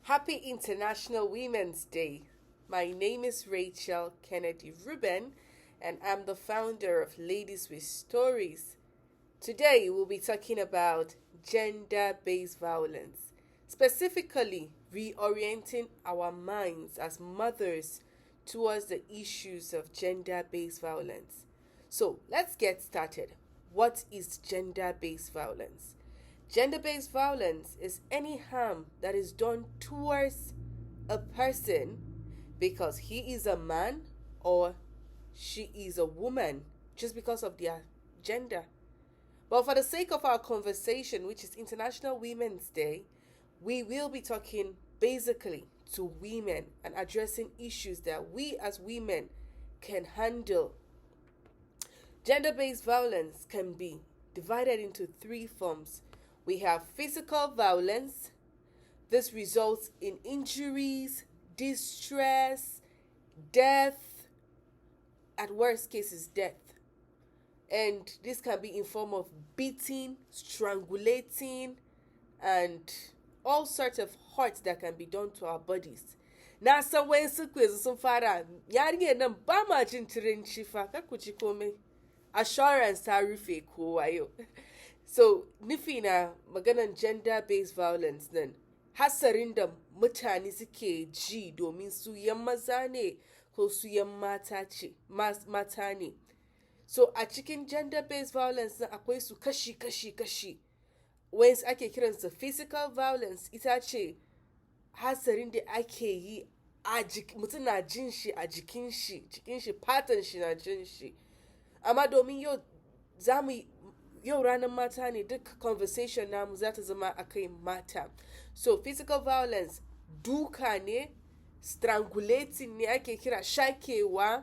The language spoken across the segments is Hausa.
Happy International Women's Day. My name is Rachel Kennedy Ruben, and I'm the founder of Ladies with Stories. Today, we'll be talking about gender based violence, specifically reorienting our minds as mothers towards the issues of gender based violence. So, let's get started. What is gender based violence? Gender based violence is any harm that is done towards a person because he is a man or she is a woman just because of their gender. But for the sake of our conversation, which is International Women's Day, we will be talking basically to women and addressing issues that we as women can handle. Gender based violence can be divided into three forms. We have physical violence. This results in injuries, distress, death, at worst cases death. And this can be in form of beating, strangulating, and all sorts of hurt that can be done to our bodies. Na san wayansu kwezu sun fara yarinyar nan ba ma jin turanci fa kar ku ji komai. Assurance ta rufe kowa yau. So, nufi na maganan gender-based violence nan, hasarin da mutane suke ji domin su yan maza ne ko su yan mata ne. So, a cikin gender-based violence nan akwai su kashi. Wayansu ake kiransu physical violence, ita ce hasarin da ake yi a mutum na jin shi a jikin shi, fatan shi na jin shi. Amma domin yau ranar mata ne, duk conversation namu za ta zama akai mata. So physical violence duka ne, strangulating ne ake kira, shakewa,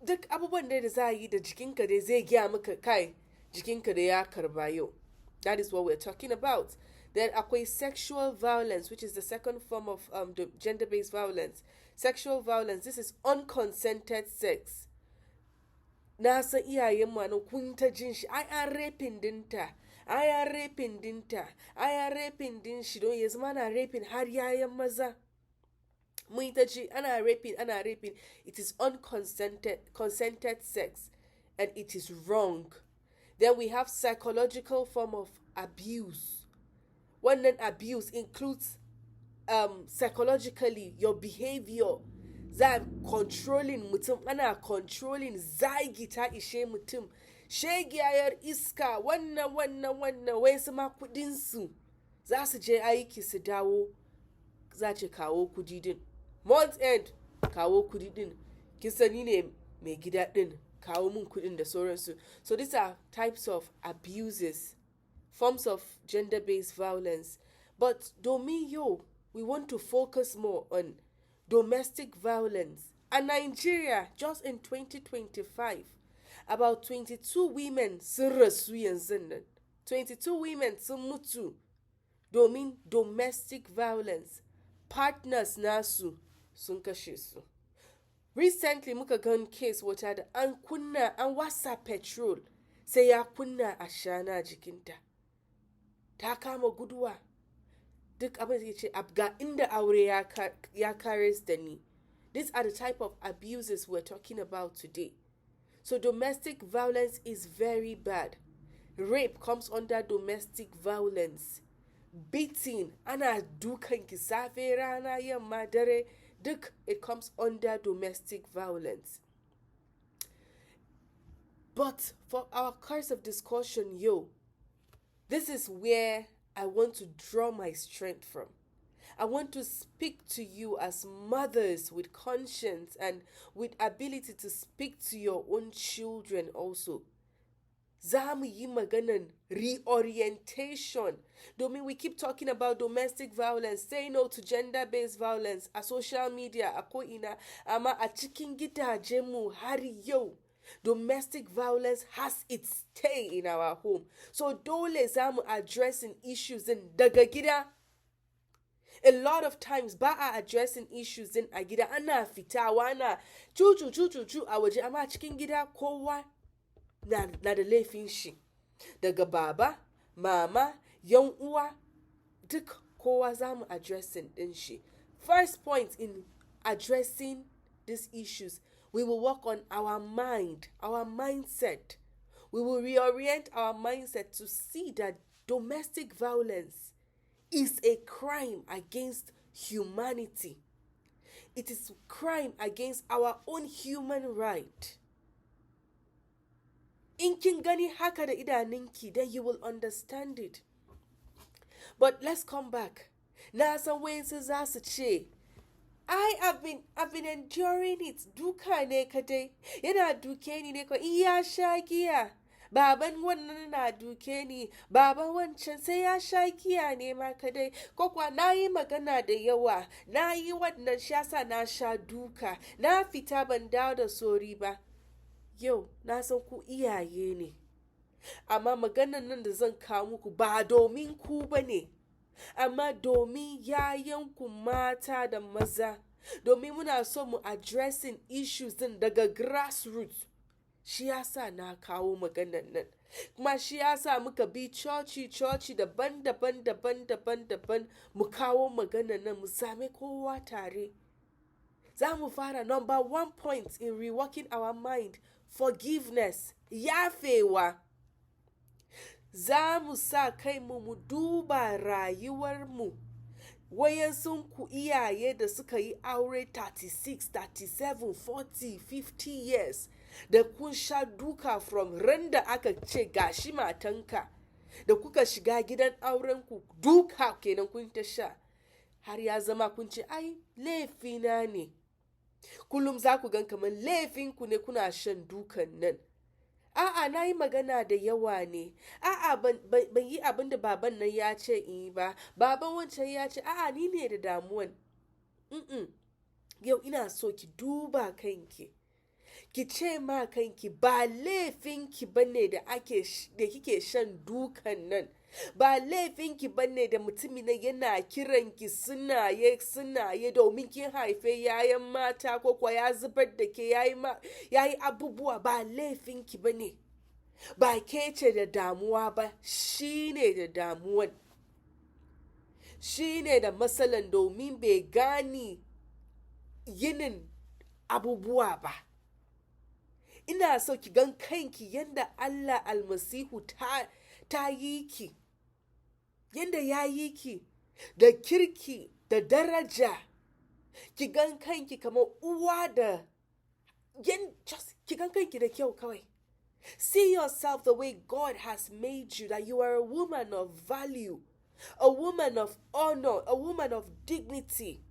duk abubuwan da za a yi da jikinka dai zai gya maka kai jikinka da ya karba yau. That is what we're talking about. Then akwai sexual violence, which is the second form of the gender-based violence. Sexual violence, this is unconsented sex. Na san iyayen mu nan kun ta jin shi, ai an rapin dinta, ai an rapin din shi don ya zama na rapin har yayan maza. Mun ta ji ana rapin. It is consented sex, and it is wrong. Then we have psychological form of abuse. Wannan abuse includes psychologically your behavior. Za controlling mutum, ana controlling, zagi ta ishe mutum, shegiyar iska, wannan wai su ma kudinsu za su je aiki su dawo, za ce kawo kudi din, month end kawo kudi din, kin sani ne mai gida din, kawo mun kudin da sauransu. So these are types of abuses, forms of gender-based violence. But domin yau, we want to focus more on domestic violence. And Nigeria, just in 2025, about 22 women sun rasu yanzu nan. 22 women sun mutu domin domestic violence. Partners nasu sun kashe su. Recently muka gan case wata da an wasa petrol sai ya kunna ashana jikinta. Ta kama guduwa. Duk abin da ce ga inda aure ya kares da ni. These are the type of abuses we're talking about today. So domestic violence is very bad. Rape comes under domestic violence. Beating, ana dukan ki safe rana yamma dare, duk it comes under domestic violence. But for our course of discussion, this is where I want to draw my strength from. I want to speak to you as mothers with conscience and with ability to speak to your own children also. Za mu yi maganan reorientation. Domin we keep talking about domestic violence, say no to gender-based violence a social media, a ko'ina, amma a cikin gidajenmu har yau. Domestic violence has its stay in our home. So dole za mu addressing issues in daga gida. A lot of times ba a addressing issues in a gida, ana fitawa na cucu a waje, amma cikin gida kowa na da laifin shi. Daga baba, mama, yan uwa, duk kowa za mu addressing din shi. First point in addressing these issues, we will work on our mind, our mindset. We will reorient our mindset to see that domestic violence is a crime against humanity. It is a crime against our own human right. In kin gani haka da idaninki, then you will understand it. But let's come back. Na san wayansu za su ce, I've been enduring it. Duka ne kadai. Yana duke ni ne ko in ya sha giya. Baban wannan na duke ni, baban wancan sai ya sha giya ne ma kadai. Ko kuwa na yi magana da yawa, na yi wannan shi yasa na sha duka, na fita ban dawo da sori ba. Yau, na san ku iyaye ne. Amma maganan nan da zan kawo muku ba domin ku ba ne. Amma domin yayanku mata da maza, domin muna so mu addressing issues din daga grassroots. Shi yasa na kawo maganan nan. Kuma shi yasa muka bi coci daban mu kawo maganan nan mu same kowa tare. Za mu fara number 1 point in reworking our mind, forgiveness, yafewa. Za mu sa kai mu duba rayuwarmu. Wayansunku iyaye da suka yi aure 36, 37, 40, 50 years, da kun sha duka from ran da aka ce gashi matanka, da kuka shiga gidan aurenku duka kenan kun ta sha, har ya zama kun ce ai laifina ne. Kullum za ku gan kamar laifinku ne kuna shan dukan nan. A'a, na yi magana da yawa ne. A'a, ban yi abin da baban nan ya ce in yi ba. Baban wancan ya ce, a'a, ni ne da damuwan. Yau ina so ki duba kanki. Ki ce ma kanki ba laifinki bane da kike shan dukan nan. Ba laifinki bane da mutumin nan yana kiranki sunaye domin kin haife yayan mata ko kuwa ya zubar da ke yayi abubuwa. Ba laifinki bane. Ba ke ce da damuwa ba, shi ne da damuwan. Shi ne da matsalan domin bai gani yinin abubuwa ba. Ina so ki gan kanki yanda Allah almasihu ta yi ki, yanda ya yi ki da kirki da daraja. Ki gan kanki kamar uwa da ki gan kanki da kyau kawai. See yourself the way God has made you, that you are a woman of value, a woman of honor, a woman of dignity.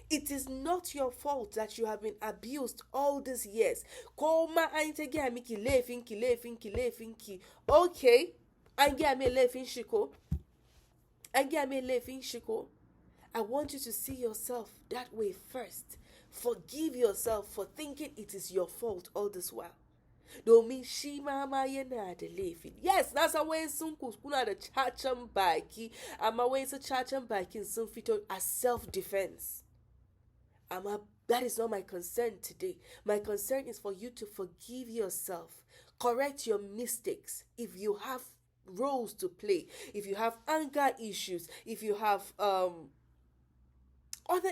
It is not your fault that you have been abused all these years. Koma an ta gaya miki laifinki. Okay, an gaya mai laifin shiko. I want you to see yourself that way first. Forgive yourself for thinking it is your fault all this while. Domin shi ma yana da laifin. Yes, na san wayansu kuna da cacan baki, amma wayansu cacan bakin sun fito as self-defense. That is not my concern today. My concern is for you to forgive yourself. Correct your mistakes. If you have roles to play, if you have anger issues, if you have other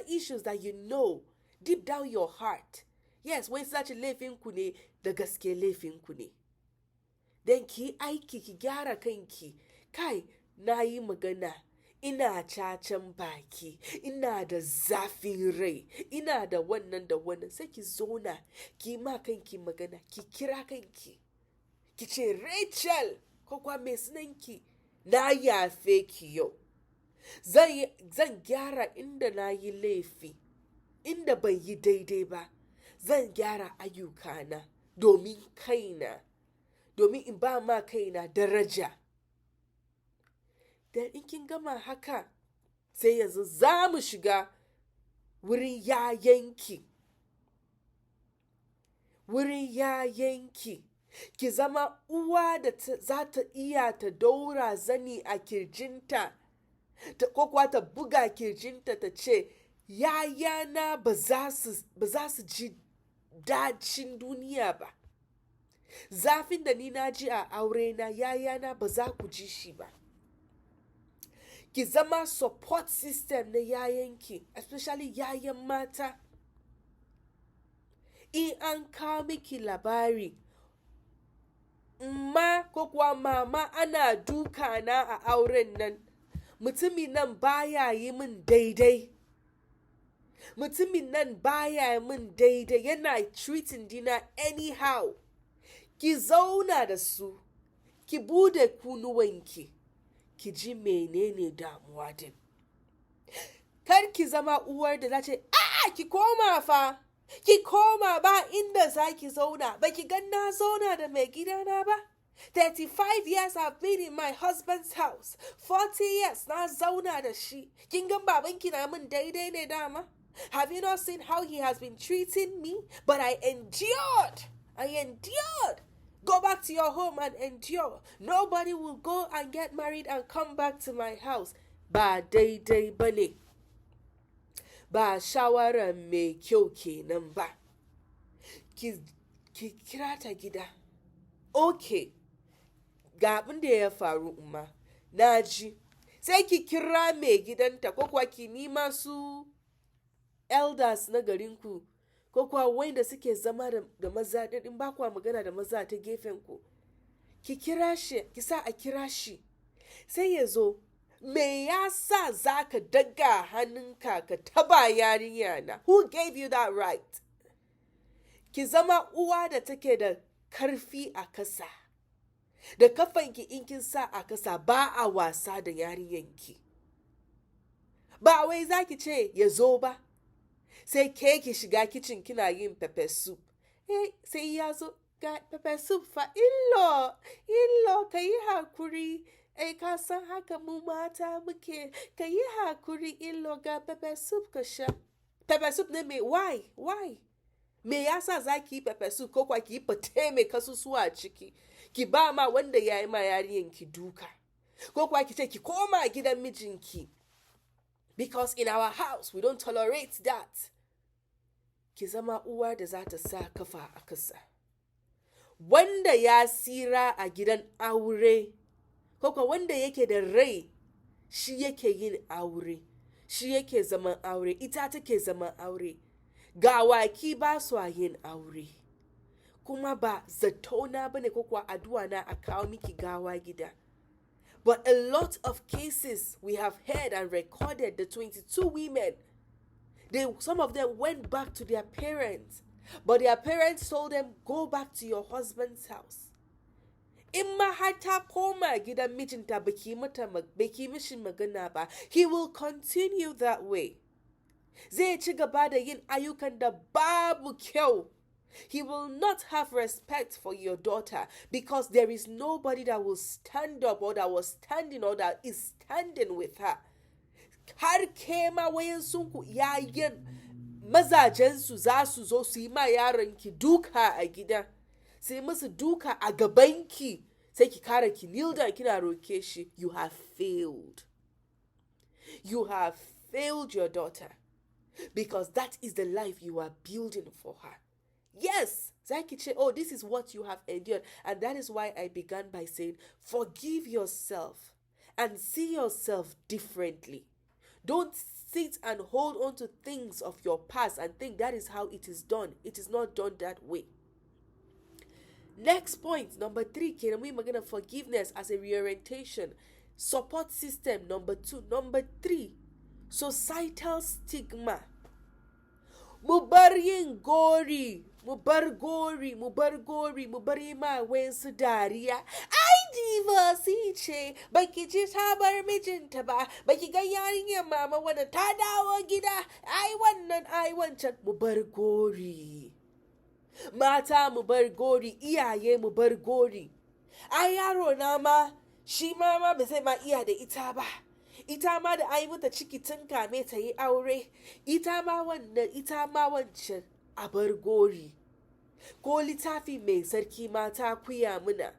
issues that you know deep down your heart. Yes, when such a laifinku ne, da gaske laifinku ne. Then ki aiki ki gyara kanki. Kai, na yi magana. Ina cacan baki, ina da zafin rai, ina da wannan, sai ki zona, ki ma kanki magana, ki kira kanki, ki ce Rachel, ko kuwa mai sunanki, na yafe ki yau. Zan gyara inda na yi laifi, inda ban yi daidai ba, zan gyara ayyukana domin kaina, domin in ba ma kaina daraja. Dan in kin gama haka, sai yanzu za mu shiga wurin yayanki. Ki zama uwa da za ta iya ta daura zani a kirjinta, ko kuwa ta buga kirjinta ta ce, yayana ba za su ji dacin duniya ba. Zafin da ni na ji a aurena, yayana ba za ku ji shi ba. ki zama support system na yayanki, especially yayan mata. In an kawo miki labari, ko kuwa mama ana duka na a auren nan, mutumin nan baya yi min daidai. Mutumin nan baya min daidai, yana treating dina anyhow. Ki zauna da su, ki bude kunuwanki, ki ji menene damuwa din. Kar ki zama uwar da za ce, ki koma fa, ki koma ba inda za ki zauna, ba ki gan na zauna da mai gidana ba. 35 years I've been in my husband's house. 40 years na zauna da shi. Kin gan babanki na min daidai ne dama? Have you not seen how he has been treating me? But I endured. Go back to your home and endure. Nobody will go and get married and come back to my house. Ba daidai bane. Ba shawara mai kyau kenan ba. Ki kira ta gida. Okay. Ga abin da ya faru umma. Na ji. Sai ki kira mai gidanta ko kuwa ki nima su elders na garinku ko kuwa wanda suke zama da maza din ba kuwa magana da maza ta gefen ku. Ki kira shi, ki sa a kira shi. Sai ya zo, me yasa zaka daga hannunka ka taba yarinya na? Who gave you that right? Ki zama uwa da take da karfi a kasa. Da kafanki in kin sa a kasa ba a wasa da yarinyanki. Ba wai zaki ce ya zo ba. Sai ke ki shiga kicin kina yin pepper soup. Sai ya zo ga pepper soup fa illo ka yi hakuri. Ka san haka mu mata muke, ka yi hakuri illo ga pepper soup ka sha. Pepper soup ne me why? Me yasa za ki yi pepper soup ko kwa ki yi fate mai kasusuwa a ciki? Ki ba ma wanda ya yi ma yariyanki duka. Ko kwa ki ce ki koma gidan mijinki. Because in our house we don't tolerate that. Ki zama uwa da za ta sa kafa a kasa. Wanda ya sira a gidan aure, ko wanda yake da rai, shi yake yin aure, shi yake zaman aure, ita take zaman aure. Gawaki ba su yin aure. Kuma ba zatona bane ko kuwa addu'a na a kawo miki gawa gida. But a lot of cases we have heard and recorded, the 22 women, some of them went back to their parents, but their parents told them, go back to your husband's house. In ma har ta koma gidan mijinta baki mishi magana ba, he will continue that way. Zai ci gaba da yin ayyukan da babu kyau. He will not have respect for your daughter because there is nobody that will stand up or that was standing or that is standing with her. Har kema wayan sunku yayin mazajensu za su zo su yi ma yaronki duka a gida. Sai musu duka a gabanki. Sai ki kara ki kneel down kina roke shi. You have failed. You have failed your daughter. Because that is the life you are building for her. Yes, zaki ce, this is what you have endured. And that is why I began by saying, forgive yourself and see yourself differently. Don't sit and hold on to things of your past and think that is how it is done. It is not done that way. Next point, number 3, kenan mu magana forgiveness as a reorientation. Support system, number 2. Number 3, societal stigma. Mu bar yin gori, mu bar yi ma wayansu dariya. Ai divorce ce, baki ji ta bar mijinta ba, baki ga yarinyar mama wannan ta dawo gida, ai wannan ai wancan. Mu bar gori. Mata mu bar gori, iyaye mu bar gori. Ai yaro na ma, shi ma ba zai ma iya da ita ba. Ita ma da ai mata ciki tun kame ta yi aure, ita ma wannan, ita ma wancan. A bar gori. Ko littafi mai sarki mata kuya muna.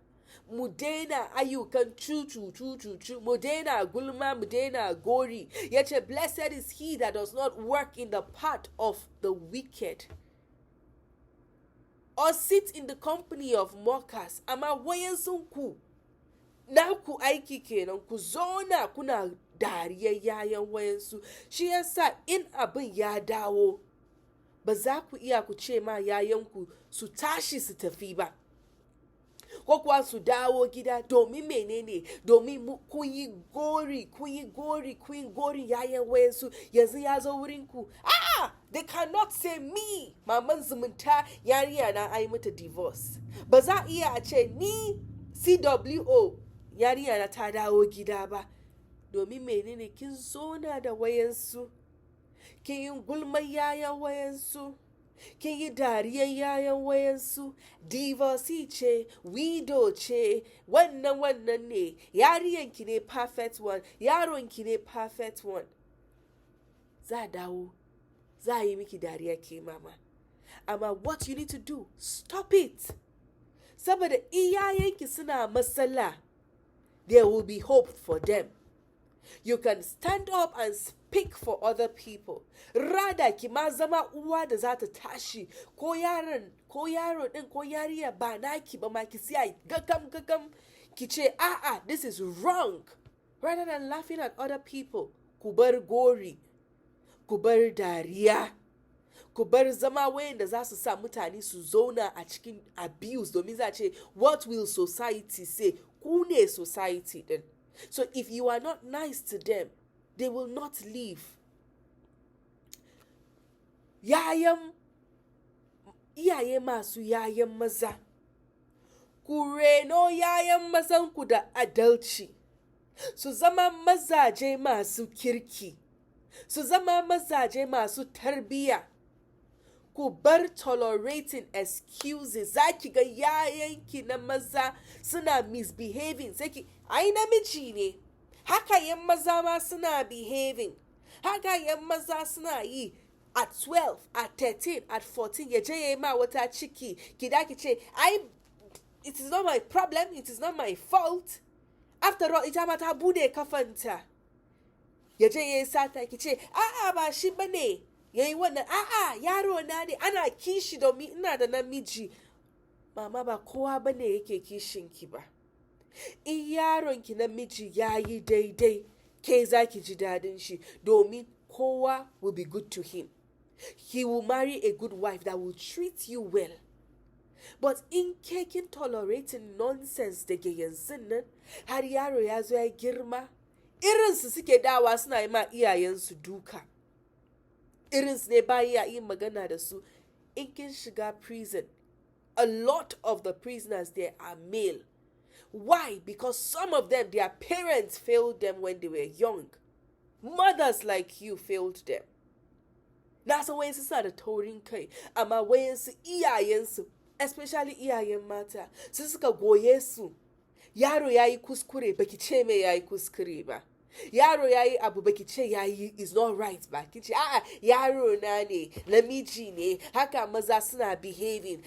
Mu daina ayyukan cucu, mu daina gulma, mu daina gori. Yace, blessed is he that does not work in the path of the wicked, or sit in the company of mockers. Amma wayansun ku, naku aiki kenan, ku zauna kuna dariyar yayan wayansu. Shi yasa in abin ya dawo, ba za ku iya ku ce ma yayanku su tashi su tafi ba, ko kuwa su dawo gida domin menene, domin kun yi gori yayan wayansu yanzu ya zo wurinku. They cannot say me maman zumunta yariya na ai mata divorce. Ba za a iya a ce ni CWO yariya na ta dawo gida ba, domin menene, kin zona da wayansu, kin yi gulman yayan wayansu, kin yi dariyar yayan wayansu. Divorcee ce, widow ce, wannan ne, yariyanki ne perfect one, yaronki ne perfect one. Za dawo, za yi miki dariya ke mama. Amma what you need to do, stop it. Saboda iyayenki suna matsala, there will be hope for them. You can stand up and speak for other people. Rather ki ma zama uwa da za ta tashi, ko yaro din ko yariya ba naki ba ma ki siya gagam ki ce this is wrong. Rather than laughing at other people, ku bar gori, ku bar dariya, ku bar zama wayan da za su sa mutane su zauna a cikin abuse, domin za ce what will society say, ku ne society din. So if you are not nice to them, they will not leave. Iyaye masu yayan maza, ku reno yayan mazanku da adalci, su zama mazaje masu kirki, su zama mazaje masu tarbiya. Ku bar tolerating excuses. Za ki ga yayanki na maza suna misbehaving, sai ki ai namiji ne, haka yan maza ma suna behaving, haka yan maza suna yi. At 12, at 13, at 14, ya je ya yi ma wata ciki, ki da ki ce it is not my problem, it is not my fault. After all, ita ma ta bude kafanta. Ya je ya yi sata, ki ce ba shi bane yayi wannan, yaro na ne, ana kishi domin ina da namiji. Mama, ba kowa bane yake kishin ki ba. In yaron ki namiji yayi daidai, ke za ki ji dadin shi, domin kowa will be good to him. He will marry a good wife that will treat you well. But in kekin tolerating nonsense daga yanzu nan, har yaro ya zo ya girma, irinsu suke dawa suna yi ma iyayensu duka. Irinsu ne ba iya yin magana da su. In kin shiga prison, a lot of the prisoners there are male. Why? Because some of them, their parents failed them when they were young. Mothers like you failed them. Na san wayansu suna da taurin kai, amma wayansu iyayensu, especially iyayen mata, su suka goye su. Yaro yayi kuskure, baki ce mai yayi kuskure ba. Yaro yayi abu, baki ce yayi is not right ba. Ki ce yaro na ne, namiji ne, haka maza suna behaving,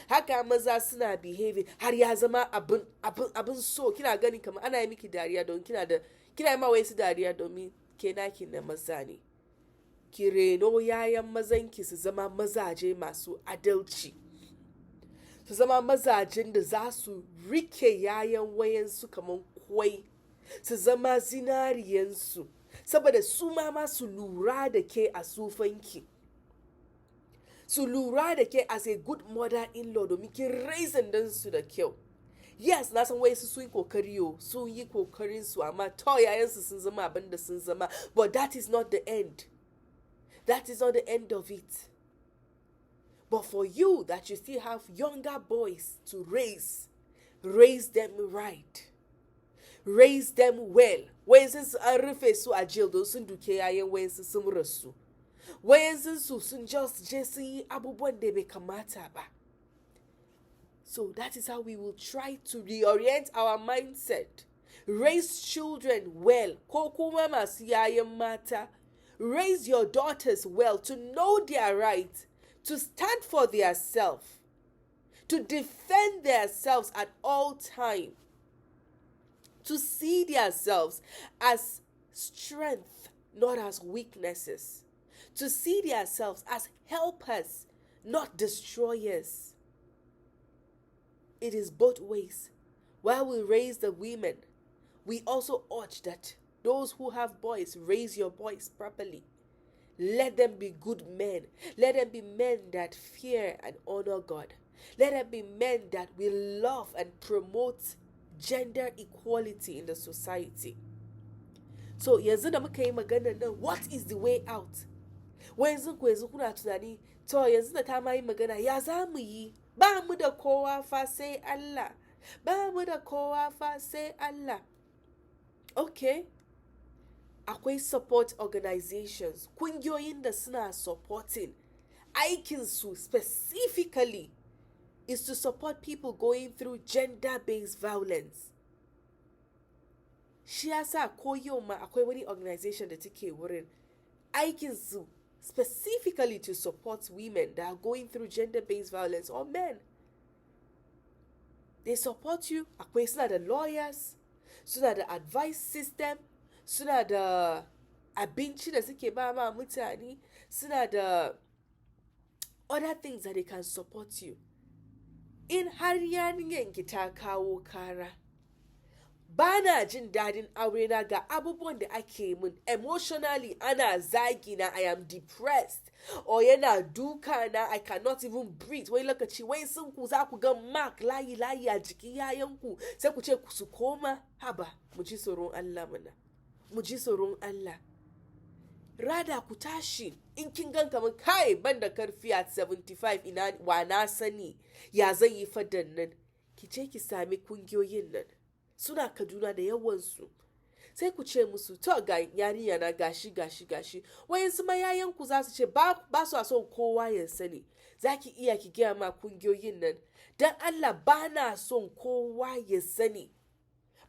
har ya zama abun so. Kina gani kamar ana yi miki dariya don kina yi ma wayansu dariya domin ke naki na maza ne. Ki reno yayan mazanki su zama mazaje masu adalci, su zama mazajen da za su rike yayan wayansu kamar kwai, su zama zinariyansu, saboda su ma su lura da ke a sufanki, su lura da ke as a good mother-in-law, domin kin raising dinsu da kyau. Yes, na san wayansu sun yi kokari, sun yi kokarin su, amma to yayansu sun zama abin da sun zama, but that is not the end. That is not the end of it. But for you that you still have younger boys to raise them right. Raise them well. Wayansu an rufe su a jail don sun duke yayan wayansu sun rasu. Wayansu su sun just je sun yi abubuwan da bai kamata ba. So that is how we will try to reorient our mindset. Raise children well. Ko kuma masu yayan mata, raise your daughters well to know their right, to stand for themselves, to defend themselves at all time, to see themselves as strength, not as weaknesses, to see themselves as helpers, not destroyers. It is both ways. While we raise the women, we also urge that those who have boys, raise your boys properly. Let them be good men. Let them be men that fear and honor God. Let them be men that will love and promote gender equality in the society. So yanzu da muka yi magana nan, what is the way out? Yanzu kuna tunani, to yanzu da ta ma yi magana, ya za mu yi? Ba mu da kowa fa sai Allah. Ba mu da kowa fa sai Allah. Okay. Akwai support organizations, kungiyoyin da suna supporting. Aikinsu specifically is to support people going through gender-based violence. Shi yasa ko yau ma akwai wani organization da take wurin. Aikinsu specifically to support women that are going through gender-based violence or men. They support you. Akwai suna da lawyers, suna da advice system, suna da abinci da suke ba ma mutane, suna da other things that they can support you. In har yarinyarki ta kawo kara, ba na jin dadin aure na ga abubuwan da ake min, emotionally ana zagi na, I am depressed, or yana duka na, I cannot even breathe. Wai lokaci wai sun ku za ku ga mark layi a jikin yayanku sai ku ce su koma. Haba, mu ji tsoron Allah mana, mu ji tsoron Allah. Rada ku tashi in kin gan kamar kai ban da karfi at 75 ina wa na sani ya zan yi fadan nan, ki ce ki sami kungiyoyin nan, suna Kaduna da yawansu. Sai ku ce musu to ga yarinya na gashi wayansu ma yayanku za su ce ba su son kowa ya sani. Za ki iya ki gaya ma kungiyoyin nan, dan Allah ba na son kowa ya sani,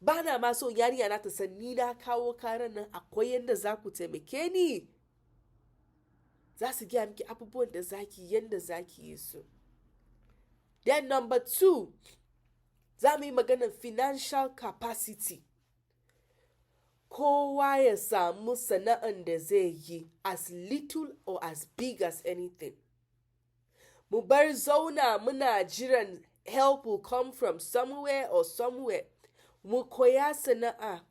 ba na ma son yarinya na ta san ni na kawo karan nan, akwai yanda za ku taimake ni. Za su gaya miki abubuwan da zaki yanda zaki yi su. Then number 2, za mu yi maganar financial capacity. Kowa ya samu sana'an da zai yi, as little or as big as anything. Mu bar zauna muna jiran help will come from somewhere or somewhere. Mu koya sana'a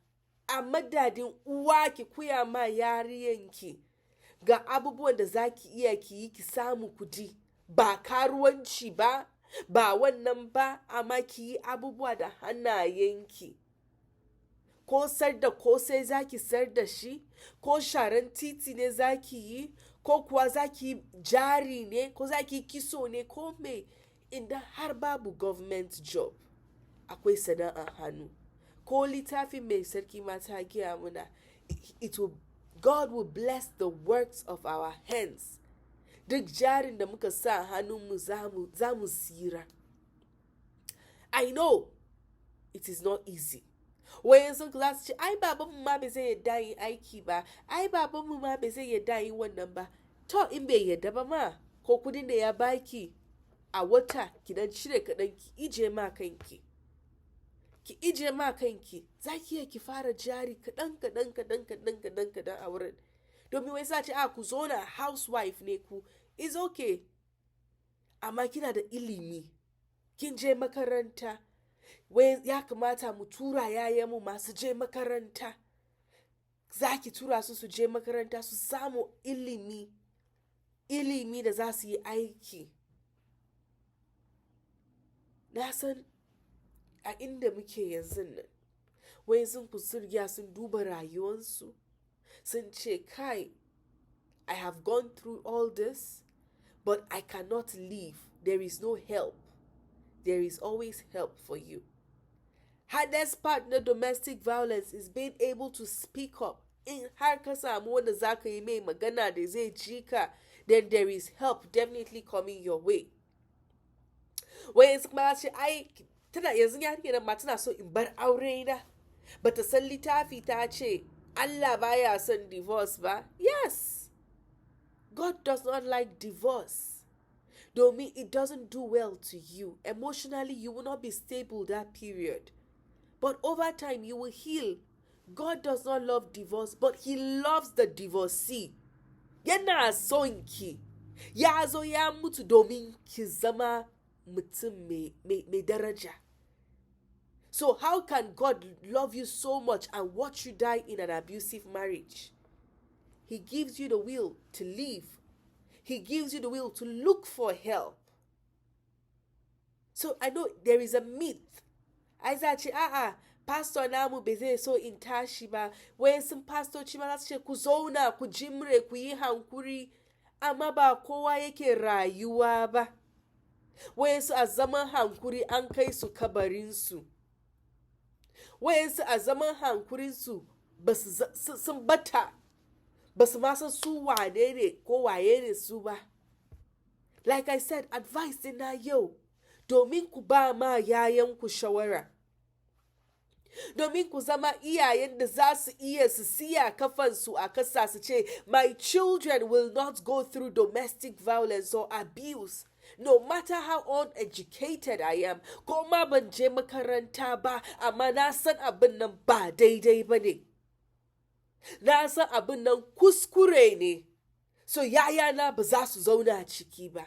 a madadin uwa ki koya ma yariyanki ga abubuwan da zaki iya ki yi ki samu kudi, ba karuwanci ba wannan ba, amma ki yi abubuwa da hannayenki. Ko sar da kosai zaki sar da shi, ko sharan titi ne zaki yi, ko kuwa zaki yi jari ne, ko zaki yi kiso ne, ko me. Inda har babu government job, akwai sana'a hannu. Ko littafi mai sarki mata giya muna, God will bless the works of our hands. Duk jarin da muka sa hannunmu za mu sira. I know it is not easy. Wayansu za su ce, ai babanmu ma bai zai yadda yin aiki ba, ai babanmu ma bai zai yadda yin wannan ba. To in bai yadda ba ma, ko kudin da ya baki a wata ki dan cire kaɗan ki ije ma kanki. Ki ije ma kanki, za ki iya ki fara jari kaɗan a wurin. Domin wai sa ce, ku zo na housewife ne ku, is okay. Amma kina da ilimi, kin je makaranta, wai ya kamata mu tura yayanmu masu je makaranta. Za ki tura su je makaranta su samu ilimi da za su yi aiki. Na san a inda muke yanzu nan, wai sun riga sun duba rayuwarsu, sun ce kai, I have gone through all this, but I cannot leave. There is no help. There is always help for you. Hardest part na domestic violence is being able to speak up. In har ka samu wanda za ka yi mai magana da zai ji ka, then there is help definitely coming your way. Wayansu kuma ce, ai tana yanzu yarinyar ma tana so in bar aure na, bata san littafi ta ce Allah baya son divorce ba. Yes, God does not like divorce. Domin it doesn't do well to you. Emotionally, you will not be stable that period. But over time, you will heal. God does not love divorce, but He loves the divorcee. Yana son ki. Ya zo ya mutu domin ki zama mutum mai daraja. So how can God love you so much and watch you die in an abusive marriage? He gives you the will to leave. He gives you the will to look for help. So I know there is a myth. I said, pastor namu beze so in tashiba. When some pastor chimalashe kuzona, kujimre, kuyihankuri, amaba kowa yake rayuwa ba. Wayansu a zaman hankuri an kai su kabarinsu. Wayansu a zaman hankurinsu sun bata, ba su ma san su wane ne ko waye ne su ba. Like I said, advice din na yau, domin ku ba ma yayanku shawara. Domin ku zama iyayen da za su iya su siya kafansu a kasa su ce, my children will not go through domestic violence or abuse. No matter how uneducated I am, ko ma ban je makaranta ba, amma na san abin nan ba daidai ba ne. Na san abin nan kuskure ne. So yayana ba za su zauna a ciki ba.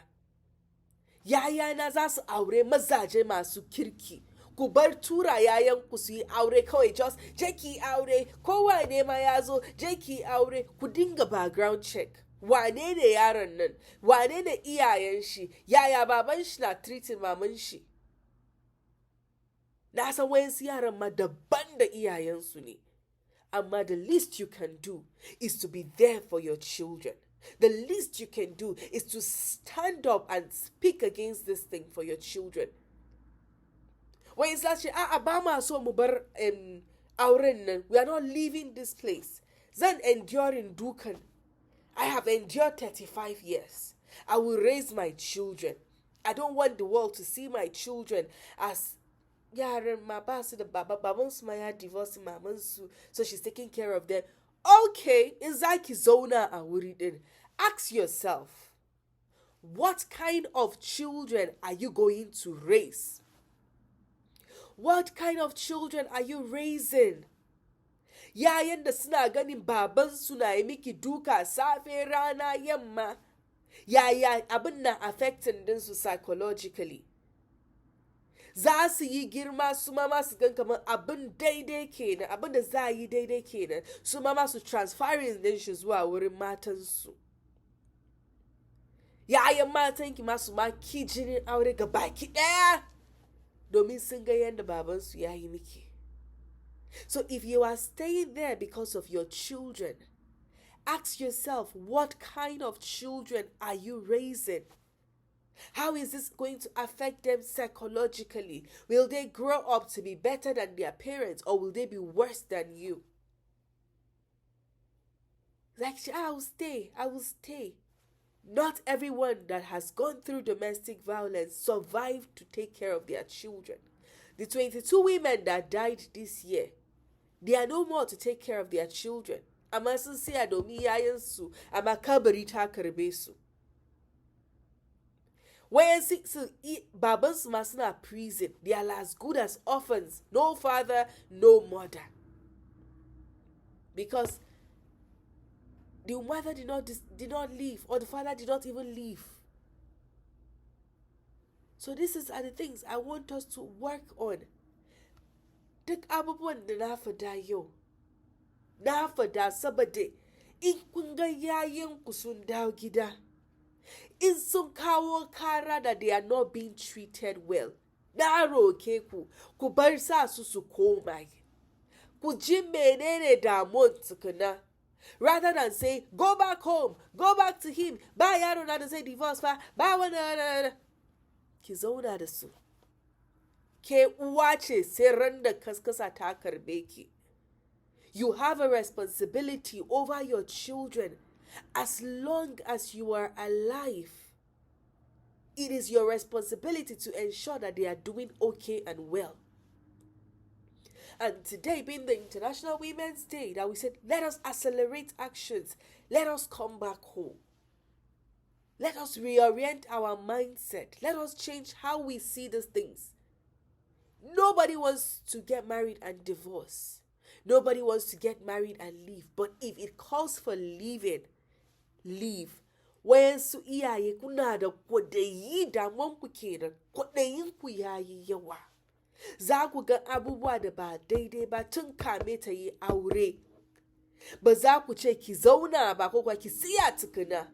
Yayana za su aure mazaje masu kirki. Ku bar tura yayanku su yi aure kawai, just je ki aure, kowa ne ma ya zo, je ki aure, ku dinga background check. Wane ne yaron nan? Wane ne iyayen shi? Yaya baban shi na treating maman shi? Na san wayansu yaran ma daban da iyayensu ne. Amma the least you can do is to be there for your children. The least you can do is to stand up and speak against this thing for your children. Wayansu za su ce, ba ma so mu bar auren nan. We are not leaving this place. Zan enduring dukan. I have endured 35 years. I will raise my children. I don't want the world to see my children as yaran ma ba su da baba, babansu ma ya divorce mamansu, so she's taking care of them. Okay, in zaki zauna a wuri din. Ask yourself, what kind of children are you going to raise? What kind of children are you raising? Yayan da suna ganin babansu na yi miki duka safe rana yamma, yaya abin na affecting dinsu psychologically. Za su yi girma su mama su gan kamar abin daidai kenan, abin da za yi daidai kenan, su mama su transferring din shi zuwa wurin matansu. Yayan matanki ma su ma ki jinin aure ga baki ɗaya domin sun ga yadda babansu ya yi miki. So if you are staying there because of your children, ask yourself, what kind of children are you raising? How is this going to affect them psychologically? Will they grow up to be better than their parents, or will they be worse than you? Like, I will stay. Not everyone that has gone through domestic violence survived to take care of their children. The 22 women that died this year, they are no more to take care of their children. Amma sun siya domin yayansu, amma kabari ta karbe su. Wayansu babansu ma suna prison, they are as good as orphans, no father, no mother. Because the mother did not leave, or the father did not even leave. So these are the things I want us to work on. Duk abubuwan da na fada yau, na fada saboda in kun ga yayanku sun dawo gida, in sun kawo kara that they are not being treated well, na roke ku bar sa su koma. Ku ji menene damuwan tukuna. Rather than say, go back home, go back to him, ba yaro na da zai divorce ba wani ki zauna da su. Ke uwa ce sai ran da kaskasa ta karbe ki. You have a responsibility over your children. As long as you are alive, it is your responsibility to ensure that they are doing okay and well. And today being the International Women's Day, that we said, let us accelerate actions. Let us come back home. Let us reorient our mindset. Let us change how we see these things. Nobody wants to get married and divorce. Nobody wants to get married and leave. But if it calls for leaving, leave. Wayansu iyaye kuna da kwadayi damuwanku kenan, kwadayinku yayi yawa. za ku ga abubuwa da ba daidai ba tun kame ta yi aure. Ba za ku ce ki zauna ba ko ki siya tukuna.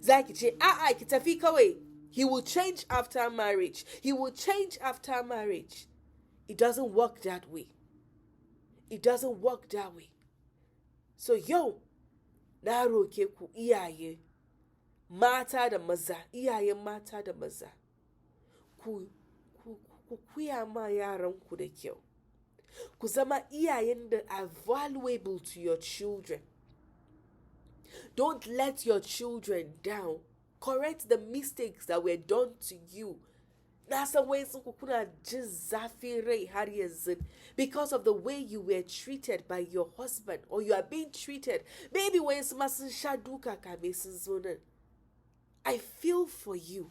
Za ki ce a'a ki tafi kawai. He will change after marriage. He will change after marriage. It doesn't work that way. It doesn't work that way. So yau, na roke ku iyaye, mata da maza, iyayen mata da maza, ku kuya ma yaranku da kyau. Ku zama iyayen da are valuable to your children. Don't let your children down. Correct the mistakes that were done to you. Na san wayansu ku kuna jin zafin rai har yanzu because of the way you were treated by your husband or you are being treated. Maybe wayansu ma sun sha duka kame sun zo nan. I feel for you.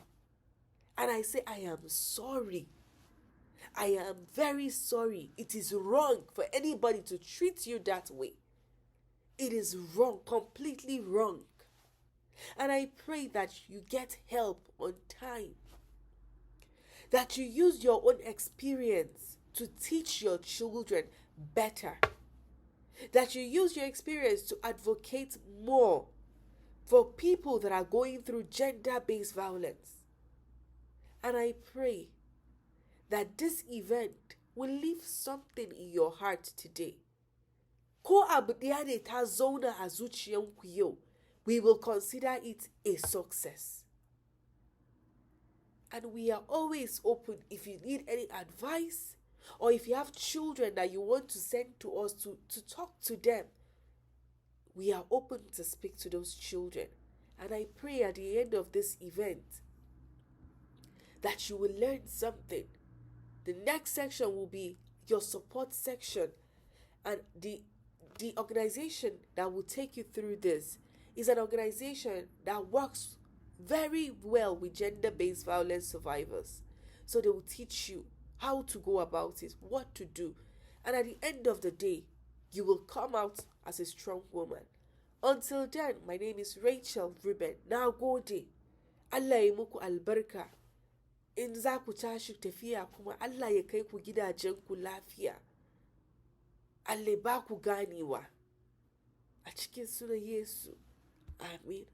And I say I am sorry. I am very sorry. It is wrong for anybody to treat you that way. It is wrong, completely wrong. And I pray that you get help on time. That you use your own experience to teach your children better. That you use your experience to advocate more for people that are going through gender-based violence. And I pray that this event will leave something in your heart today. Ko abu ɗaya ne ta zauna a zuciyanku yau, we will consider it a success. And we are always open if you need any advice or if you have children that you want to send to us to talk to them. We are open to speak to those children. And I pray at the end of this event that you will learn something. The next section will be your support section. And the organization that will take you through this is an organization that works very well with gender-based violence survivors. So they will teach you how to go about it, what to do. And at the end of the day, you will come out as a strong woman. Until then, my name is Rachel Ruben. Now go day. Allah ya muku albarka. In za ku tashi tafiya kuma Allah ya kai ku gidajenku lafiya. Allah ba ku ganewa. A cikin sunan Yesu. Amin.